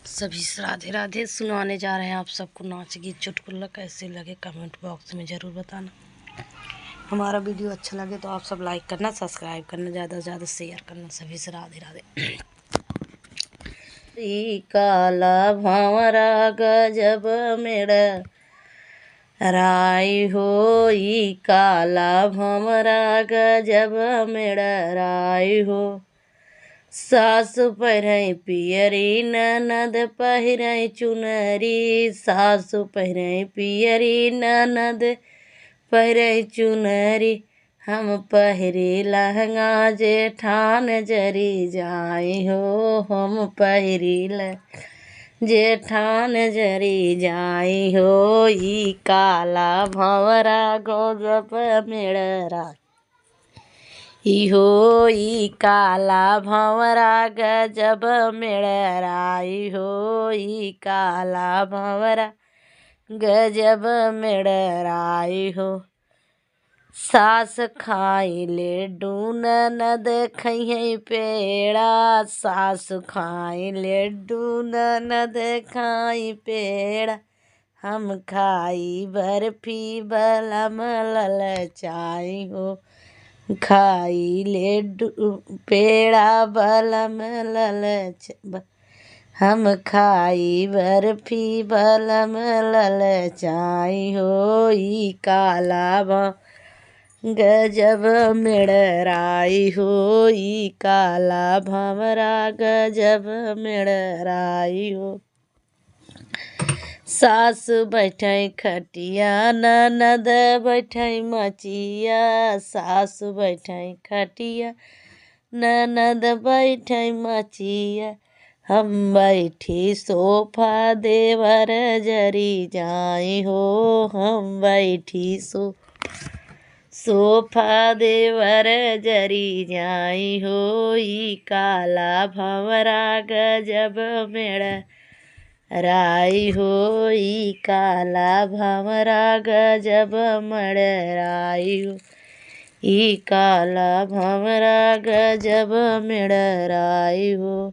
सभी से राधे राधे। सुनाने जा रहे हैं आप सबको नाच गीत चुटकुला। कैसे लगे कमेंट बॉक्स में ज़रूर बताना। हमारा वीडियो अच्छा लगे तो आप सब लाइक करना, सब्सक्राइब करना, ज़्यादा से ज़्यादा शेयर करना। सभी से राधे राधे। काला भंवरा गजब मेरा राय हो, काला भंवरा गजब मेरा राय हो। सासु पहिरई पियरी ननद पहिरई चुनरी, सासु पहिरई पियरी ननद पहिरई चुनरी। हम पहिरे लहंगा जेठान जरी जाई हो, हम पहिरी जेठान जरी जाई हो। ई काला भंवरा गजब मेरा ई काला भंवरा गजब मेड़राई हो, ई काला भंवरा गजब मेड़राई हो। सास खाई लड्डू ननद खइहई पेड़ा, सास खाई लड्डू ननद खाई पेड़ा। हम खाई बर्फी बलम ललचाई हो, खाई लड्डू पेड़ा बलम हम खाई बर्फी बलम ललचाई हो। ई काला गजब मेड़राई हो, ई काला भंवरा गजब मेड़राई हो। सास बैठई खटिया ननद बैठई मचिया, सास बैठई खटिया ननद बैठई मचिया। हम बैठी सोफा देवर जरी जाई हो, हम बैठी सोफा देवर जरी जाई हो। ई काला भंवरा गजब मेड़राई हो, ई काला भंवरा गजब मेड़राई हो। ई काला भंवरा गजब मेड़राई हो।